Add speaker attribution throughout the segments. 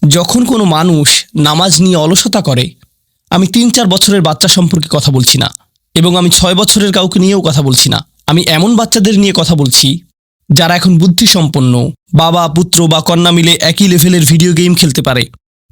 Speaker 1: যখন কোনো মানুষ নামাজ নিয়ে অলসতা করে, আমি ৩-৪ বছরের বাচ্চা সম্পর্কে কথা বলছি না, এবং আমি ৬ বছরের কাউকে নিয়েও কথা বলছি না। আমি এমন বাচ্চাদের নিয়ে কথা বলছি যারা এখন বুদ্ধিসম্পন্ন, বাবা পুত্র বা কন্যা মিলে একই লেভেলের ভিডিও গেম খেলতে পারে,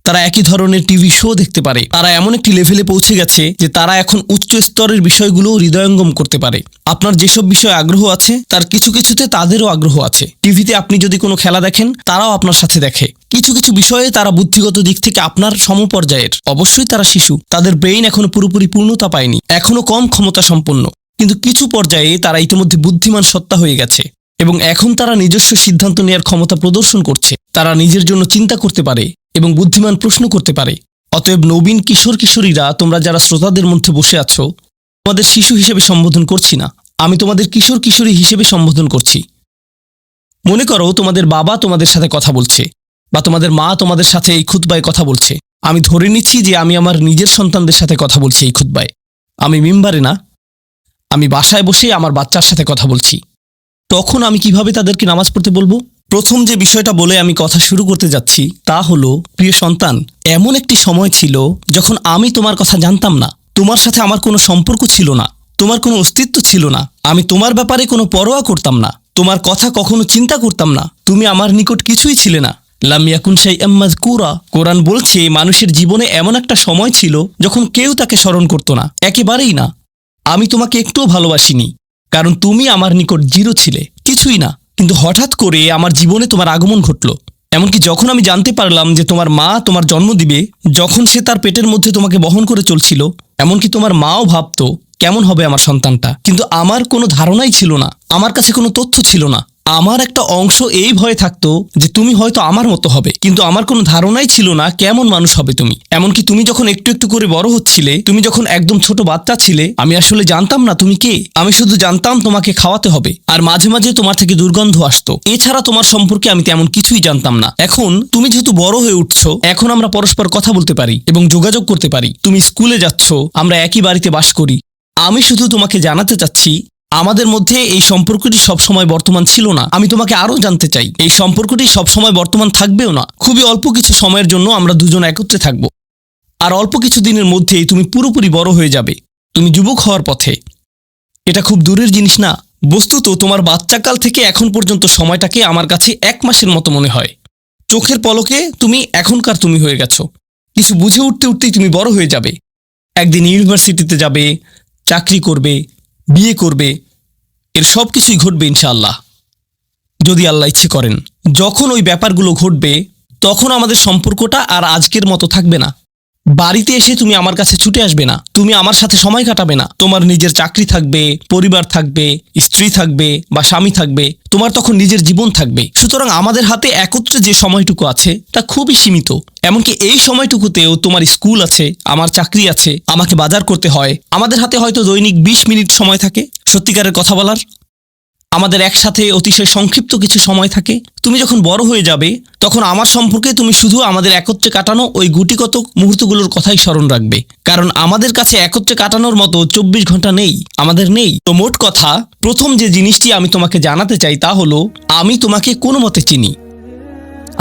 Speaker 1: তারা একই ধরনের টিভি শো দেখতে পারে, তারা এমন একটি লেভেলে পৌঁছে গেছে যে তারা এখন উচ্চ স্তরের বিষয়গুলো হৃদয়ঙ্গম করতে পারে। আপনার যেসব বিষয়ে আগ্রহ আছে তার কিছু কিছুতে তাদেরও আগ্রহ আছে। টিভিতে আপনি যদি কোনো খেলা দেখেন, তারাও আপনার সাথে দেখে। কিছু কিছু বিষয়ে তারা বুদ্ধিগত দিক থেকে আপনার সমপর্যায়ের। অবশ্যই তারা শিশু, তাদের ব্রেইন এখনো পুরোপুরি পূর্ণতা পায়নি, এখনো কম ক্ষমতা সম্পন্ন, কিন্তু কিছু পর্যায়ে তারা ইতিমধ্যে বুদ্ধিমান সত্তা হয়ে গেছে এবং এখন তারা নিজস্ব সিদ্ধান্ত নেওয়ার ক্ষমতা প্রদর্শন করছে। তারা নিজের জন্য চিন্তা করতে পারে এবং বুদ্ধিমান প্রশ্ন করতে পারে। অতএব নবীন কিশোর কিশোরীরা, তোমরা যারা শ্রোতাদের মধ্যে বসে আছো, তোমাদের শিশু হিসেবে সম্বোধন করছি না, আমি তোমাদের কিশোর কিশোরী হিসেবে সম্বোধন করছি। মনে করো তোমাদের বাবা তোমাদের সাথে কথা বলছে, বা তোমাদের মা তোমাদের সাথে এই খুতবায় কথা বলছে। আমি ধরে নিচ্ছি যে আমি আমার নিজের সন্তানদের সাথে কথা বলছি এই খুতবায়। আমি মিম্বারে না, আমি বাসায় বসে আমার বাচ্চার সাথে কথা বলছি। তখন আমি কিভাবে তাদেরকে নামাজ পড়তে বলবো? প্রথম যে বিষয়টা বলে আমি কথা শুরু করতে যাচ্ছি তা হলো, প্রিয় সন্তান, এমন একটি সময় ছিল যখন আমি তোমার কথা জানতাম না, তোমার সাথে আমার কোনো সম্পর্ক ছিল না, তোমার কোনো অস্তিত্ব ছিল না, আমি তোমার ব্যাপারে কোনো পরোয়া করতাম না, তোমার কথা কখনো চিন্তা করতাম না, তুমি আমার নিকট কিছুই ছিলে না। লাম ইয়াকুন শাইআম মাযকুরা। কোরআন বলছে মানুষের জীবনে এমন একটা সময় ছিল যখন কেউ তাকে স্মরণ করত না, একেবারেই না। আমি তোমাকে একটুও ভালোবাসিনি, কারণ তুমি আমার নিকট জিরো ছিলে, কিছুই না। কিন্তু হঠাৎ করে আমার জীবনে তোমার আগমন ঘটল। এমনকি যখন আমি জানতে পারলাম যে তোমার মা তোমার জন্ম দিবে, যখন সে তার পেটের মধ্যে তোমাকে বহন করে চলছিল, এমনকি তোমার মাও ভাবতো কেমন হবে আমার সন্তানটা, কিন্তু আমার কোনো ধারণাই ছিল না, আমার কাছে কোনো তথ্য ছিল না। আমার একটা অংশ এই ভয়ে থাকতো যে তুমি হয়তো আমার মতো হবে, কিন্তু আমার কোনো ধারণাই ছিল না কেমন মানুষ হবে তুমি। এমনকি তুমি যখন একটু একটু করে বড় হচ্ছিলে, তুমি যখন একদম ছোট বাচ্চা ছিলে, আমি আসলে জানতাম না তুমি কে। আমি শুধু জানতাম তোমাকে খাওয়াতে হবে, আর মাঝে মাঝে তোমার থেকে দুর্গন্ধ আসতো। এছাড়া তোমার সম্পর্কে আমি তেমন কিছুই জানতাম না। এখন তুমি যেহেতু বড় হয়ে উঠছো, এখন আমরা পরস্পর কথা বলতে পারি এবং যোগাযোগ করতে পারি। তুমি স্কুলে যাচ্ছ, আমরা একই বাড়িতে বাস করি। আমি শুধু তোমাকে জানাতে চাচ্ছি, আমাদের মধ্যে এই সম্পর্কটি সবসময় বর্তমান ছিল না। আমি তোমাকে আরও জানতে চাই, এই সম্পর্কটি সবসময় বর্তমান থাকবেও না। খুবই অল্প কিছু সময়ের জন্য আমরা দুজন একত্রে থাকব, আর অল্প কিছু দিনের মধ্যেই তুমি পুরোপুরি বড় হয়ে যাবে। তুমি যুবক হওয়ার পথে। এটা খুব দূরের জিনিস না। বস্তুত তোমার বাচ্চাকাল থেকে এখন পর্যন্ত সময়টাকে আমার কাছে 1 মাসের মতো মনে হয়। চোখের পলকে তুমি এখনকার তুমি হয়ে গেছো। কিছু বুঝে উঠতে উঠতেই তুমি বড় হয়ে যাবে। একদিন ইউনিভার্সিটিতে যাবে, চাকরি করবে, বিয়ে করবে, এর সব কিছুই ঘটবে ইনশাআল্লাহ, যদি আল্লাহ ইচ্ছে করেন। যখন ওই ব্যাপারগুলো ঘটবে, তখন আমাদের সম্পর্কটা আর আজকের মতো থাকবে না। বাড়িতে এসে তুমি আমার কাছে ছুটে আসবে না, তুমি আমার সাথে সময় কাটাবে না। তোমার নিজের চাকরি থাকবে, পরিবার থাকবে, স্ত্রী থাকবে বা স্বামী থাকবে, তোমার তখন নিজের জীবন থাকবে। সুতরাং আমাদের হাতে একত্রে যে সময়টুকু আছে তা খুবই সীমিত। এমনকি এই সময়টুকুতেও তোমার স্কুল আছে, আমার চাকরি আছে, আমাকে বাজার করতে হয়। আমাদের হাতে হয়তো দৈনিক 20 মিনিট সময় থাকে সত্যিকারের কথা বলার। আমাদের একসাথে অতিশয় সংক্ষিপ্ত কিছু সময় থাকে। তুমি যখন বড় হয়ে যাবে, তখন আমার সম্পর্কে তুমি শুধু আমাদের একত্রে কাটানো ওই গুটিকত মুহূর্তগুলোর কথাই স্মরণ রাখবে, কারণ আমাদের কাছে একত্রে কাটানোর মতো 24 ঘন্টা নেই, আমাদের নেই। তো মোট কথা, প্রথম যে জিনিসটি আমি তোমাকে জানাতে চাই তা হলো, আমি তোমাকে কোনো মতে চিনি।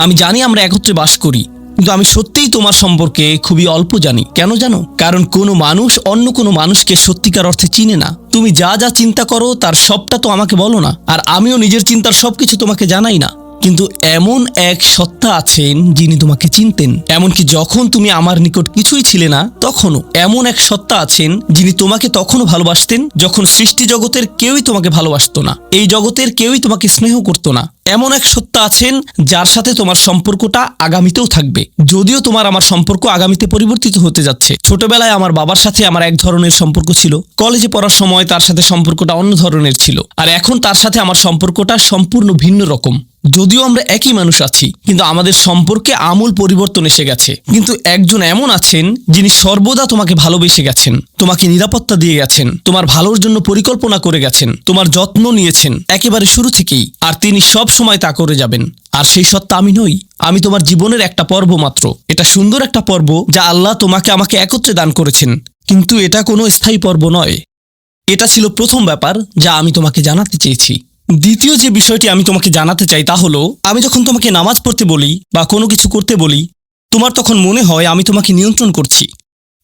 Speaker 1: আমি জানি আমরা একত্রে বাস করি, কিন্তু আমি সত্যিই তোমার সম্পর্কে খুবই অল্প জানি। কেন জানো? কারণ কোনো মানুষ অন্য কোনো মানুষকে সত্যিকার অর্থে চিনে না। তুমি যা যা চিন্তা করো তার সবটা তো আমাকে বলো না, আর আমিও নিজের চিন্তার সবকিছু তোমাকে জানাই না। কিন্তু এমন এক সত্তা আছেন যিনি তোমাকে চিনতেন। এমনকি যখন তুমি আমার নিকট কিছুই ছিলে না, তখনও এমন এক সত্তা আছেন যিনি তোমাকে তখনও ভালোবাসতেন যখন সৃষ্টি জগতের কেউই তোমাকে ভালোবাসতো না, এই জগতের কেউই তোমাকে স্নেহ করতো না। এমন এক সত্তা আছেন যার সাথে তোমার সম্পর্কটা আগামীতেও থাকবে, যদিও তোমার আমার সম্পর্ক আগামীতে পরিবর্তিত হতে যাচ্ছে। ছোটবেলায় আমার বাবার সাথে আমার এক ধরনের সম্পর্ক ছিল, কলেজে পড়ার সময় তার সাথে সম্পর্কটা অন্য ধরনের ছিল, আর এখন তার সাথে আমার সম্পর্কটা সম্পূর্ণ ভিন্ন রকম। যদিও আমরা একই মানুষ আছি, কিন্তু আমাদের সম্পর্কে আমূল পরিবর্তন এসে গেছে। কিন্তু একজন এমন আছেন যিনি সর্বদা তোমাকে ভালোবেসে গেছেন, তোমাকে নিরাপত্তা দিয়ে গেছেন, তোমার ভালোর জন্য পরিকল্পনা করে গেছেন, তোমার যত্ন নিয়েছেন একেবারে শুরু থেকেই, আর তিনি সব সময় তা করে যাবেন। আর সেই সত্তা আমি নই, আমি তোমার জীবনের একটা পর্ব মাত্র। এটা সুন্দর একটা পর্ব যা আল্লাহ তোমাকে আমাকে একত্রে দান করেছেন, কিন্তু এটা কোনো স্থায়ী পর্ব নয়। এটা ছিল প্রথম ব্যাপার যা আমি তোমাকে জানাতে চেয়েছি। দ্বিতীয় যে বিষয়টি আমি তোমাকে জানাতে চাই তা হলো, আমি যখন তোমাকে নামাজ পড়তে বলি বা কোনো কিছু করতে বলি, তোমার তখন মনে হয় আমি তোমাকে নিয়ন্ত্রণ করছি,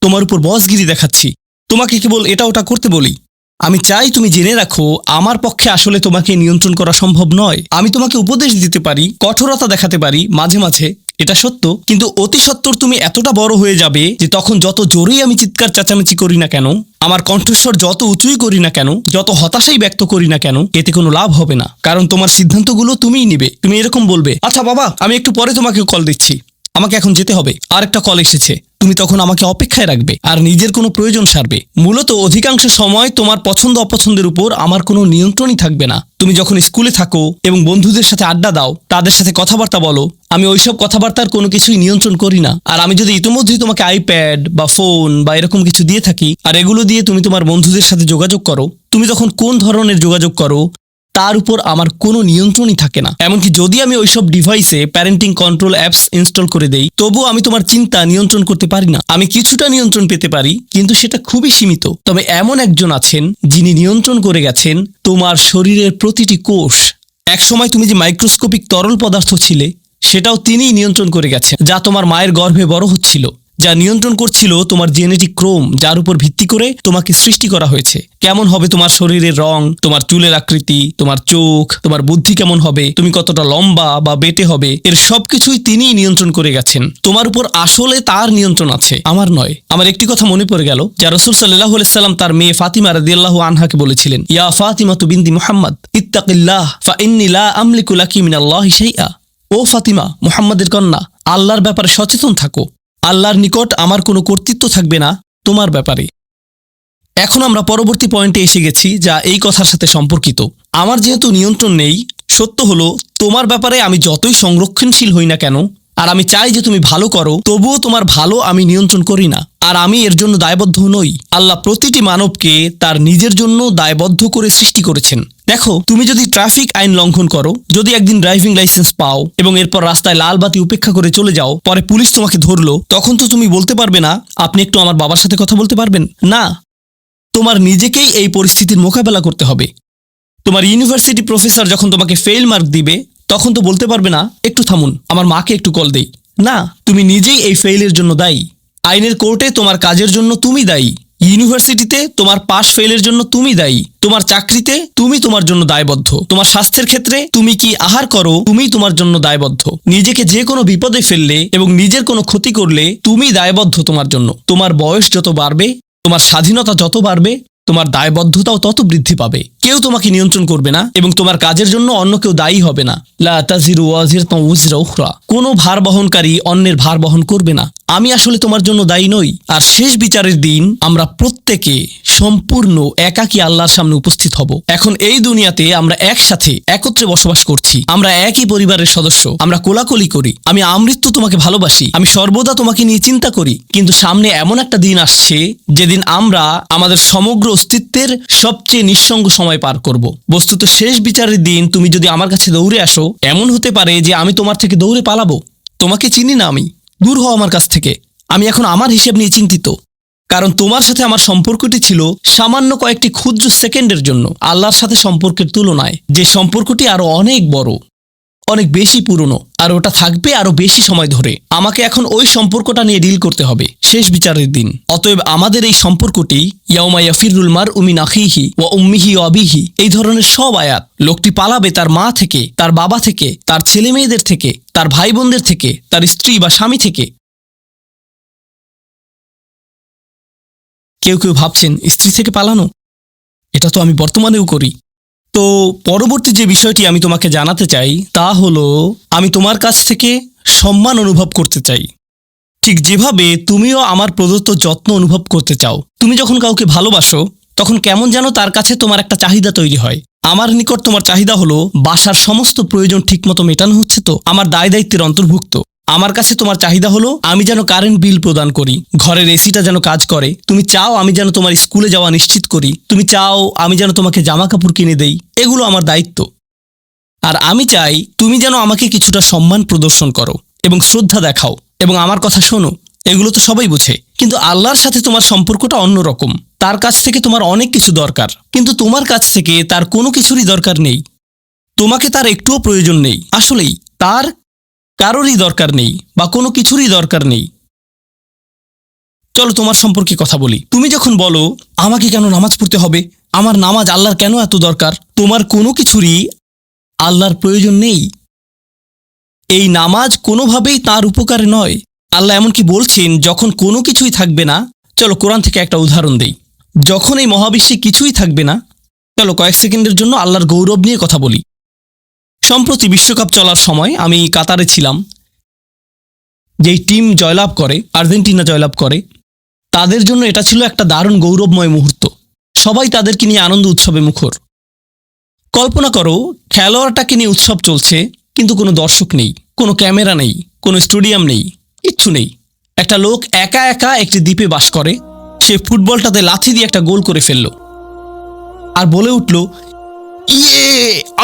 Speaker 1: তোমার উপর বসগিরি দেখাচ্ছি, তোমাকে কেবল এটা ওটা করতে বলি। আমি চাই তুমি জেনে রাখো, আমার পক্ষে আসলে তোমাকে নিয়ন্ত্রণ করা সম্ভব নয়। আমি তোমাকে উপদেশ দিতে পারি, কঠোরতা দেখাতে পারি মাঝে মাঝে, এটা সত্য, কিন্তু অতি সত্বর তুমি এতটা বড় হয়ে যাবে যে তখন যত জোরেই আমি চিৎকার চেঁচামেচি করি না কেন, আমার কণ্ঠস্বর যত উঁচুই করি না কেন, যত হতাশাই ব্যক্ত করি না কেন, এতে কোনো লাভ হবে না। কারণ তোমার সিদ্ধান্তগুলো তুমিই নিবে। তুমি এরকম বলবে, আচ্ছা বাবা, আমি একটু পরে তোমাকে কল দিচ্ছি, আমাকে এখন যেতে হবে, আর একটা কল এসেছে। তুমি তখন আমাকে অপেক্ষায় রাখবে আর নিজের কোনো প্রয়োজন সারবে। মূলত অধিকাংশ সময় তোমার পছন্দ অপছন্দের উপর আমার কোনো নিয়ন্ত্রণই থাকবে না। তুমি যখন স্কুলে থাকো এবং বন্ধুদের সাথে আড্ডা দাও, তাদের সাথে কথাবার্তা বলো, আমি ওইসব কথাবার্তার কোনো কিছুই নিয়ন্ত্রণ করি না। আর আমি যদি ইতিমধ্যেই তোমাকে আইপ্যাড বা ফোন বা এরকম কিছু দিয়ে থাকি, আর এগুলো দিয়ে তুমি তোমার বন্ধুদের সাথে যোগাযোগ করো, তুমি তখন কোন ধরনের যোগাযোগ করো তার উপর আমার কোনো নিয়ন্ত্রণই থাকে না। এমনকি যদি আমি ওইসব ডিভাইসে প্যারেন্টিং কন্ট্রোল অ্যাপস ইনস্টল করে দেই, তবুও আমি তোমার চিন্তা নিয়ন্ত্রণ করতে পারি না। আমি কিছুটা নিয়ন্ত্রণ পেতে পারি, কিন্তু সেটা খুবই সীমিত। তবে এমন একজন আছেন যিনি নিয়ন্ত্রণ করে গেছেন তোমার শরীরের প্রতিটি কোষ। একসময় তুমি যে মাইক্রোস্কোপিক তরল পদার্থ ছিলে, সেটাও তিনিই নিয়ন্ত্রণ করে গেছেন, যা তোমার মায়ের গর্ভে বড় হচ্ছিল, যা নিয়ন্ত্রণ করছিল তোমার জেনেটিক ক্রোম, যার উপর ভিত্তি করে তোমাকে সৃষ্টি করা হয়েছে। কেমন হবে তোমার শরীরের রং, তোমার চুলের আকৃতি, তোমার চোখ, তোমার বুদ্ধি কেমন হবে, তুমি কতটা লম্বা বা বেটে হবে, এর সবকিছুই তিনিই নিয়ন্ত্রণ করে গেছেন। তোমার উপর আসলে তার নিয়ন্ত্রণ আছে, আমার নয়। আমার একটি কথা মনে পড়ে গেল, যা রাসূল সাল্লাল্লাহু আলাইহি সাল্লাম তার মেয়ে ফাতিমা রাদিয়াল্লাহু আনহাকে বলেছিলেন, ইয়া ফাতিমাতু বিনতি মুহাম্মদ ইত্তাকিল্লাহ ফা ইন্নী লা আমলিকু লাকি মিনাল্লাহি শাইআ। ও ফাতিমা, মুহাম্মাদের কন্যা, আল্লাহর ব্যাপারে সচেতন থাকো। আল্লাহর নিকট আমার কোনো কর্তৃত্ব থাকবে না তোমার ব্যাপারে। এখন আমরা পরবর্তী পয়েন্টে এসে গেছি, যা এই কথার সাথে সম্পর্কিত। আমার যেহেতু নিয়ন্ত্রণ নেই, সত্য হলো তোমার ব্যাপারে আমি যতই সংরক্ষণশীল হই না কেন, আর আমি চাই যে তুমি ভালো করো, তবুও তোমার ভালো আমি নিয়ন্ত্রণ করি না, আর আমি এর জন্য দায়বদ্ধ নই। আল্লাহ প্রতিটি মানবকে তার নিজের জন্য দায়বদ্ধ করে সৃষ্টি করেছেন। দেখো, তুমি যদি ট্রাফিক আইন লঙ্ঘন করো, যদি একদিন ড্রাইভিং লাইসেন্স পাও এবং এরপর রাস্তায় লাল বাতি উপেক্ষা করে চলে যাও, পরে পুলিশ তোমাকে ধরলো, তখন তো তুমি বলতে পারবে না, আপনি একটু আমার বাবার সাথে কথা বলতে পারবেন না। তোমার নিজেকেই এই পরিস্থিতির মোকাবেলা করতে হবে। তোমার ইউনিভার্সিটি প্রফেসর যখন তোমাকে ফেল মার্ক দিবে, তখন তো বলতে পারবে না, একটু থামুন, আমার মাকে একটু কল দেই। না, তুমি নিজেই এই ফেইলের জন্য দায়ী। আইনের কোর্টে তোমার কাজের জন্য তুমি দায়ী। ইউনিভার্সিটিতে তোমার পাশ ফেলের জন্য তুমি দায়ী। তোমার চাকরিতে তুমি তোমার জন্য দায়বদ্ধ। তোমার স্বাস্থ্যের ক্ষেত্রে তুমি কি আহার করো, তুমি তোমার জন্য দায়বদ্ধ। নিজেকে যে কোনো বিপদে ফেললে এবং নিজের কোনো ক্ষতি করলে তুমি দায়বদ্ধ তোমার জন্য। তোমার বয়স যত বাড়বে, তোমার স্বাধীনতা যত বাড়বে, তোমার দায়বদ্ধতাও তত বৃদ্ধি পাবে। কেউ তোমাকে নিয়ন্ত্রণ করবে না এবং তোমার কাজের জন্য অন্য কেউ দায়ী হবে না। লা তাজিরু ওয়াজিরাতুন উযরা উখরা। কোনো ভার বহনকারী অন্যের ভার বহন করবে না। আমি আসলে তোমার জন্য দায়ী নই। আর শেষ বিচারের দিন আমরা প্রত্যেকে সম্পূর্ণ একাকী আল্লাহর সামনে উপস্থিত হব। এখন এই দুনিয়াতে আমরা একসাথে একত্রে বসবাস করছি, আমরা একই পরিবারের সদস্য, আমরা কোলাকুলি করি, আমি আমৃত্যু তোমাকে ভালোবাসি, আমি সর্বদা তোমাকে নিয়ে চিন্তা করি। কিন্তু সামনে এমন একটা দিন আসছে, যেদিন আমরা আমাদের সমগ্র অস্তিত্বের সবচেয়ে নিঃসঙ্গ সময় পার করব। বস্তুত শেষ বিচারের দিন তুমি যদি আমার কাছে দৌড়ে আসো, এমন হতে পারে যে আমি তোমার থেকে দৌড়ে পালাবো। তোমাকে চিনি না আমি, দূর হও আমার কাছ থেকে। আমি এখন আমার হিসেব নিয়ে চিন্তিত, কারণ তোমার সাথে আমার সম্পর্কটি ছিল সামান্য কয়েকটি ক্ষুদ্র সেকেন্ডের জন্য আল্লাহর সাথে সম্পর্কের তুলনায়, যে সম্পর্কটি আরো অনেক বড়, অনেক বেশি পুরনো, আর ওটা থাকবে আরো বেশি সময় ধরে। আমাকে এখন ওই সম্পর্কটা নিয়ে ডিল করতে হবে শেষ বিচারের দিন। অতএব আমাদের এই সম্পর্কটি ইয়াউমা ইয়াফিরুল মারউ মিন আখিহি ওয়া উম্মিহি ওয়া আবিহি, এই ধরনের সব আয়াত। লোকটি পালাবে তার মা থেকে, তার বাবা থেকে, তার ছেলে মেয়েদের থেকে, তার ভাই বোনদের থেকে, তার স্ত্রী বা স্বামী থেকে। কেউ কেউ ভাবছেন স্ত্রী থেকে পালানো, এটা তো আমি বর্তমানেও করি। তো পরবর্তী যে বিষয়টি আমি তোমাকে জানাতে চাই তা হলো, আমি তোমার কাছ থেকে সম্মান অনুভব করতে চাই, ঠিক যেভাবে তুমিও আমার প্রদত্ত যত্ন অনুভব করতে চাও। তুমি যখন কাউকে ভালোবাসো, তখন কেমন যেন তার কাছে তোমার একটা চাহিদা তৈরি হয়। আমার নিকট তোমার চাহিদা হলো বাসার সমস্ত প্রয়োজন ঠিকমতো মেটানো হচ্ছে তো, আমার দায় দায়িত্বের অন্তর্ভুক্ত। আমার কাছে তোমার চাহিদা হলো আমি যেন কারেন্ট বিল প্রদান করি, ঘরের এসিটা যেন কাজ করে। তুমি চাও আমি যেন তোমার স্কুলে যাওয়া নিশ্চিত করি, তুমি চাও আমি যেন তোমাকে জামা কাপড় কিনে দেই। এগুলো আমার দায়িত্ব। আর আমি চাই তুমি যেন আমাকে কিছুটা সম্মান প্রদর্শন করো এবং শ্রদ্ধা দেখাও এবং আমার কথা শোনো। এগুলো তো সবাই বোঝে, কিন্তু আল্লাহর সাথে তোমার সম্পর্কটা অন্যরকম। তার কাছ থেকে তোমার অনেক কিছু দরকার, কিন্তু তোমার কাছ থেকে তার কোনো কিছুরই দরকার নেই। তোমাকে তার একটুও প্রয়োজন নেই। আসলেই তার কারোরই দরকার নেই বা কোনো কিছুরই দরকার নেই। চলো তোমার সম্পর্কে কথা বলি। তুমি যখন বলো আমাকে কেন নামাজ পড়তে হবে, আমার নামাজ আল্লাহর কেন এত দরকার, তোমার কোনো কিছুরই আল্লাহর প্রয়োজন নেই। এই নামাজ কোনোভাবেই তার উপকারে নয়। আল্লাহ এমনকি বলছেন যখন কোনো কিছুই থাকবে না, চলো কোরআন থেকে একটা উদাহরণ দেই। যখন এই মহাবিশ্বে কিছুই থাকবে না, চলো কয়েক সেকেন্ডের জন্য আল্লাহর গৌরব নিয়ে কথা বলি। সম্প্রতি বিশ্বকাপ চলার সময় আমি কাতারে ছিলাম। যেই টিম জয়লাভ করে, আর্জেন্টিনা জয়লাভ করে, তাদের জন্য এটা ছিল একটা দারুণ গৌরবময় মুহূর্ত। সবাই তাদেরকে নিয়ে আনন্দ উৎসবে মুখর। কল্পনা করো, খেলোয়াড়টাকে নিয়ে উৎসব চলছে, কিন্তু কোনো দর্শক নেই, কোনো ক্যামেরা নেই, কোনো স্টেডিয়াম নেই, কিচ্ছু নেই। একটা লোক একা একা একটি দ্বীপে বাস করে। সে ফুটবলটাতে লাথি দিয়ে একটা গোল করে ফেলল আর বলে উঠল, ইয়ে,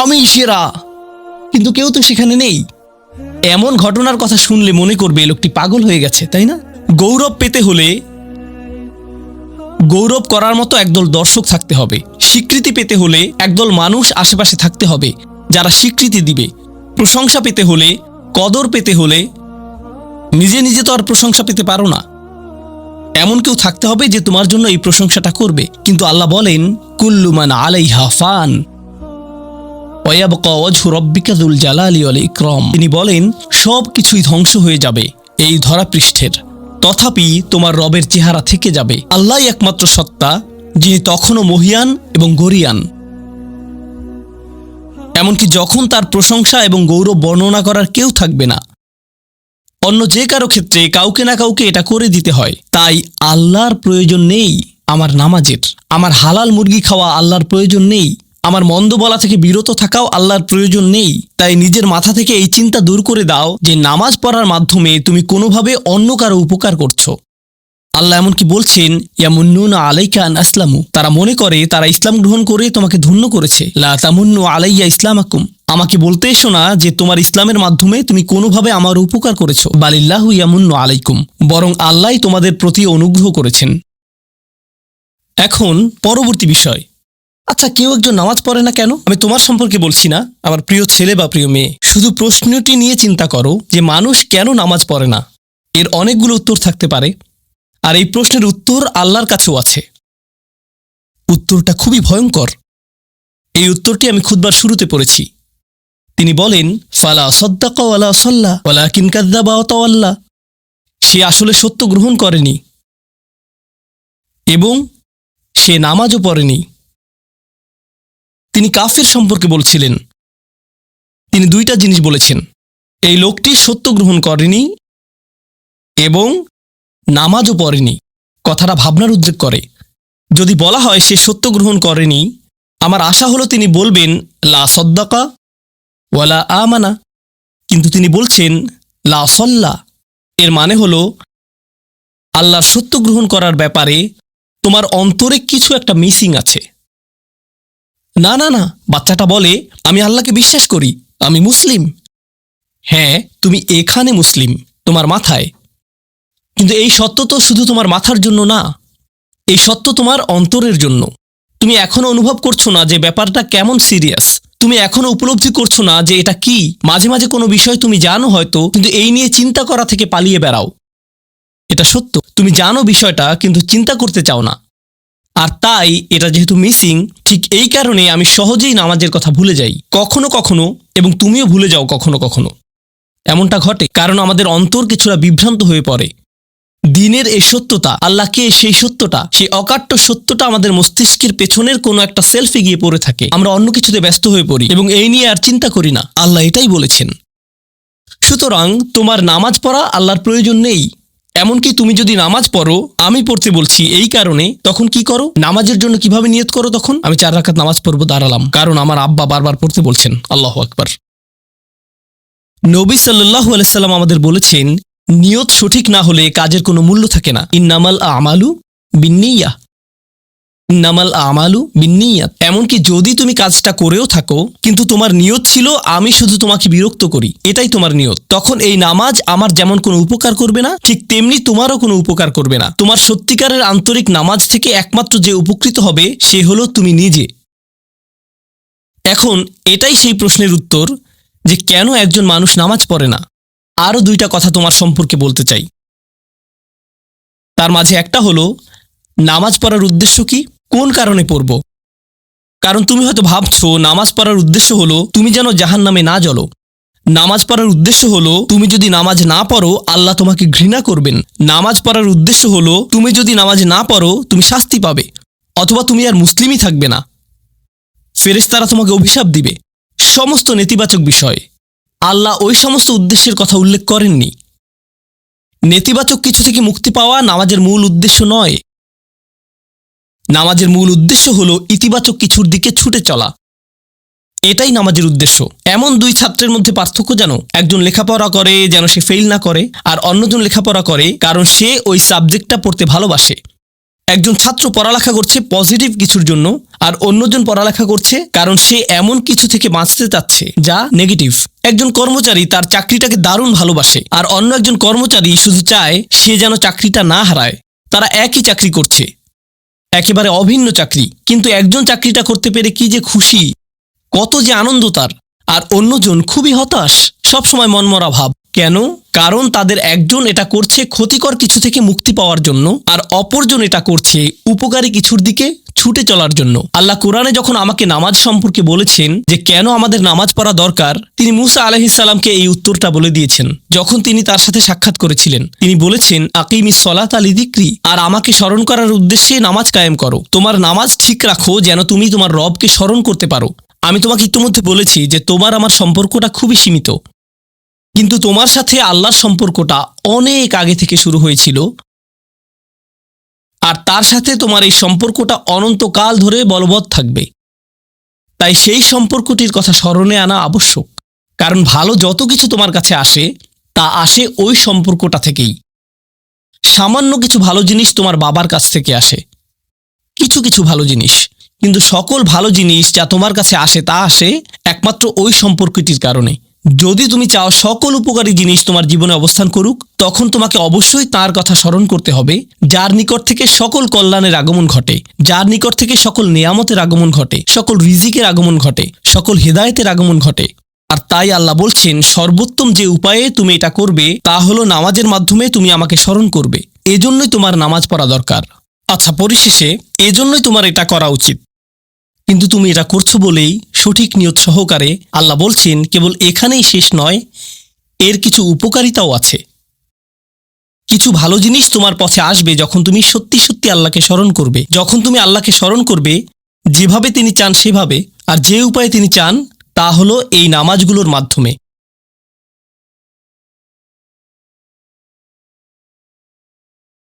Speaker 1: আমি সেরা। কিন্তু কেউ তো সেখানে নেই। এমন ঘটনার কথা শুনলে মনে করবে লোকটি পাগল হয়ে গেছে, তাই না? গৌরব পেতে হলে গৌরব করার মতো একদল দর্শক থাকতে হবে। স্বীকৃতি পেতে হলে একদল মানুষ আশেপাশে থাকতে হবে যারা স্বীকৃতি দিবে। প্রশংসা পেতে হলে, কদর পেতে হলে নিজে নিজে তো আর প্রশংসা পেতে পারো না। এমন কেউ থাকতে হবে যে তোমার জন্য এই প্রশংসাটা করবে। কিন্তু আল্লাহ বলেন, কুল্লু মান আলাইহা ফান ওয়া ইয়াবকা ওয়াজহু রাব্বিকা যুল জালালি ওয়াল ইকরাম। তিনি বলেন সব কিছুই ধ্বংস হয়ে যাবে এই ধরাপৃষ্ঠের, তথাপি তোমার রবের চেহারা থেকে যাবে। আল্লাহই একমাত্র সত্তা, যিনি তখনও মহিয়ান এবং গরিয়ান। এমনকি যখন তার প্রশংসা এবং গৌরব বর্ণনা করার কেউ থাকবে না, অন্য যে কারো ক্ষেত্রে কাউকে না কাউকে এটা করে দিতে হয়। তাই আল্লাহর প্রয়োজন নেই আমার নামাজের। আমার হালাল মুরগি খাওয়া আল্লাহর প্রয়োজন নেই। আমার মন্দ বলা থেকে বিরত থাকাও আল্লাহর প্রয়োজন নেই। তাই নিজের মাথা থেকে এই চিন্তা দূর করে দাও যে নামাজ পড়ার মাধ্যমে তুমি কোনোভাবে অন্য কারো উপকার করছো। আল্লাহ এমনকি বলছেন, ইয়ামুন্নুনা আলাইকা আন আসলামু, তারা মনে করে তারা ইসলাম গ্রহণ করে তোমাকে ধন্য করেছে। লা তামুন্নু আলাইয়া ইসলামাকুম, আমাকে বলতে এসো না যে তোমার ইসলামের মাধ্যমে তুমি কোনোভাবে আমার উপকার করেছো। বালিল্লাহু ইয়ামুন্নু আলাইকুম, বরং আল্লাহই তোমাদের প্রতি অনুগ্রহ করেছেন। এখন পরবর্তী বিষয়, আচ্ছা কেউ একজন নামাজ পড়ে না কেন? আমি তোমার সম্পর্কে বলছি না, আমার প্রিয় ছেলে বা প্রিয় মেয়ে। শুধু প্রশ্নটি নিয়ে চিন্তা করো যে মানুষ কেন নামাজ পড়ে না। এর অনেকগুলো উত্তর থাকতে পারে, আর এই প্রশ্নের উত্তর আল্লাহর কাছেও আছে। উত্তরটা খুবই ভয়ঙ্কর। এই উত্তরটি আমি খুতবার শুরুতে পড়েছি। তিনি বলেন, ফালা সাদ্দাকা ওয়ালা সাল্লা ওয়ালাকিন কাযযাবা ওয়া তাওয়াল্লা। সে আসলে সত্য গ্রহণ করেনি এবং সে নামাজও পড়েনি। তিনি কাফির সম্পর্কে বলছিলেন। তিনি দুইটা জিনিস বলেছেন, এই লোকটি সত্য গ্রহণ করেনি এবং নামাজও পড়েনি। কথাটা ভাবনার উদ্রেক করে। যদি বলা হয় সে সত্য গ্রহণ করেনি, আমার আশা হলো তিনি বলবেন লা সাদ্দাকা ওয়ালা আমানা, কিন্তু তিনি বলছেন লা সাল্লা। এর মানে হলো আল্লাহর সত্য গ্রহণ করার ব্যাপারে তোমার অন্তরে কিছু একটা মিসিং আছে। না না না, বাচ্চাটা বলে আমি আল্লাহকে বিশ্বাস করি, আমি মুসলিম। হ্যাঁ, তুমি এখানে মুসলিম, তোমার মাথায়। কিন্তু এই সত্য তো শুধু তোমার মাথার জন্য না, এই সত্য তোমার অন্তরের জন্য। তুমি এখনো অনুভব করছো না যে ব্যাপারটা কেমন সিরিয়াস। তুমি এখনো উপলব্ধি করছো না যে এটা কি। মাঝে মাঝে কোনো বিষয় তুমি জানো হয়তো, কিন্তু এই নিয়ে চিন্তা করা থেকে পালিয়ে বেড়াও। এটা সত্য, তুমি জানো বিষয়টা কিন্তু চিন্তা করতে চাও না। আর তাই এটা যেহেতু মিসিং, ঠিক এই কারণে আমি সহজেই নামাজের কথা ভুলে যাই কখনো কখনো, এবং তুমিও ভুলে যাও কখনো কখনো। এমনটা ঘটে কারণ আমাদের অন্তর কিছুটা বিভ্রান্ত হয়ে পড়ে। দিনের এই সত্যতা, আল্লাহকে সেই সত্যটা, সেই অকাট্য সত্যটা আমাদের মস্তিষ্কের পেছনের কোনো একটা সেলফে গিয়ে পড়ে থাকে। আমরা অন্য কিছুতে ব্যস্ত হয়ে পড়ি এবং এই নিয়ে আর চিন্তা করি না। আল্লাহ এটাই বলেছেন। সুতরাং তোমার নামাজ পড়া আল্লাহর প্রয়োজন নেই। এমনকি তুমি যদি নামাজ পড়ো, আমি পড়তে বলছি এই কারণে, তখন কি করো? নামাজের জন্য কিভাবে নিয়ত করো? তখন আমি 4 রাকাত নামাজ পড়বো, দাঁড়ালাম, কারণ আমার আব্বা বারবার পড়তে বলছেন। আল্লাহু আকবার। নবী সাল্লাল্লাহু আলাইহি সাল্লাম আমাদের বলেছেন, নিয়ত সঠিক না হলে কাজের কোনো মূল্য থাকে না। ইন্নামাল আমালু বিন্নিয়াহ, ইন্নামাল আমালু বিন্নিয়াত। এমনকি যদি তুমি কাজটা করেও থাকো কিন্তু তোমার নিয়ত ছিল আমি শুধু তোমাকে বিরক্ত করি, এটাই তোমার নিয়ত, তখন এই নামাজ আমার যেমন কোনো উপকার করবে না, ঠিক তেমনি তোমারও কোনো উপকার করবে না। তোমার সত্যিকারের আন্তরিক নামাজ থেকে একমাত্র যে উপকৃত হবে সে হলো তুমি নিজে। এখন এটাই সেই প্রশ্নের উত্তর যে কেন একজন মানুষ নামাজ পড়ে না। আরও 2টা কথা তোমার সম্পর্কে বলতে চাই। তার মাঝে একটা হলো, নামাজ পড়ার উদ্দেশ্য কি, কোন কারণে পড়ব? কারণ তুমি হয়তো ভাবছো নামাজ পড়ার উদ্দেশ্য হলো তুমি যেন জাহান্নামে না জ্বলো। নামাজ পড়ার উদ্দেশ্য হলো তুমি যদি নামাজ না পড়ো আল্লাহ তোমাকে ঘৃণা করবেন। নামাজ পড়ার উদ্দেশ্য হলো তুমি যদি নামাজ না পড়ো তুমি শাস্তি পাবে, অথবা তুমি আর মুসলিমই থাকবে না, ফেরেশতারা তোমাকে অভিশাপ দিবে। সমস্ত নেতিবাচক বিষয়। আল্লাহ ওই সমস্ত উদ্দেশ্যের কথা উল্লেখ করেননি। নেতিবাচক কিছু থেকে মুক্তি পাওয়া নামাজের মূল উদ্দেশ্য নয়। নামাজের মূল উদ্দেশ্য হলো ইতিবাচক কিছুর দিকে ছুটে চলা। এটাই নামাজের উদ্দেশ্য। এমন 2 ছাত্রের মধ্যে পার্থক্য জানো? একজন লেখাপড়া করে যেন সে ফেল না করে, আর অন্যজন লেখাপড়া করে কারণ সে ওই সাবজেক্টটা পড়তে ভালোবাসে। একজন ছাত্র পড়ালেখা করছে পজিটিভ কিছুর জন্য, আর অন্যজন পড়ালেখা করছে কারণ সে এমন কিছু থেকে বাঁচতে চাচ্ছে যা নেগেটিভ। একজন কর্মচারী তার চাকরিটাকে দারুণ ভালোবাসে, আর অন্য একজন কর্মচারী শুধু চায় সে যেন চাকরিটা না হারায়। তারা একই চাকরি করছে, একেবারে অভিন্ন চাকরি, কিন্তু একজন চাকরিটা করতে পেরে কি যে খুশি, কত যে আনন্দ তার, আর অন্যজন খুবই হতাশ, সবসময় মনমরা ভাব। কেন? কারণ তাদের একজন এটা করছে ক্ষতিকর কিছু থেকে মুক্তি পাওয়ার জন্য, আর অপরজন এটা করছে উপকারী কিছুর দিকে ছুটে চলার জন্য। আল্লাহ কোরআনে যখন আমাকে নামাজ সম্পর্কে বলেছেন যে কেন আমাদের নামাজ পড়া দরকার, তিনি মূসা আলাইহিস সালামকে এই উত্তরটা বলে দিয়েছেন যখন তিনি তার সাথে সাক্ষাৎ করেছিলেন। তিনি বলেছেন, আকিমিস সলাতা লিযিকরি, আর আমাকে স্মরণ করার উদ্দেশ্যে নামাজ কায়েম করো। তোমার নামাজ ঠিক রাখো যেন তুমি তোমার রবকে স্মরণ করতে পারো। আমি তোমাকে ইতিমধ্যে বলেছি যে তোমার আমার সম্পর্কটা খুবই সীমিত, কিন্তু তোমার সাথে আল্লাহর সম্পর্কটা অনেক আগে থেকে শুরু হয়েছিল, আর তার সাথে তোমার এই সম্পর্কটা অনন্তকাল ধরে বলবৎ থাকবে। তাই সেই সম্পর্কটির কথা স্মরণে আনা আবশ্যক, কারণ ভালো যত কিছু তোমার কাছে আসে তা আসে ওই সম্পর্কটা থেকেই। সামান্য কিছু ভালো জিনিস তোমার বাবার কাছ থেকে আসে, কিছু কিছু ভালো জিনিস, কিন্তু সকল ভালো জিনিস যা তোমার কাছে আসে তা আসে একমাত্র ওই সম্পর্কটির কারণে। যদি তুমি চাও সকল উপকারী জিনিস তোমার জীবনে অবস্থান করুক, তখন তোমাকে অবশ্যই তার কথা স্মরণ করতে হবে যার নিকট থেকে সকল কল্যাণের আগমন ঘটে, যার নিকট থেকে সকল নিয়ামতের আগমন ঘটে, সকল রিজিকের আগমন ঘটে, সকল হেদায়েতের আগমন ঘটে। আর তাই আল্লাহ বলছেন সর্বোত্তম যে উপায়ে তুমি এটা করবে তা হলো নামাজের মাধ্যমে তুমি আমাকে স্মরণ করবে। এজন্যই তোমার নামাজ পড়া দরকার। আচ্ছা, পরিশেষে এজন্যই তোমার এটা করা উচিত, কিন্তু তুমি এটা করছো বলেই সঠিক নিয়ত সহকারে আল্লাহ বলছেন কেবল এখানেই শেষ নয়, এর কিছু উপকারিতাও আছে। কিছু ভালো জিনিস তোমার পথে আসবে যখন তুমি সত্যি সত্যি আল্লাহকে স্মরণ করবে। যখন তুমি আল্লাহকে স্মরণ করবে যেভাবে তিনি চান সেভাবে, আর যে উপায়ে তিনি চান তা হলো এই নামাজগুলোর মাধ্যমে।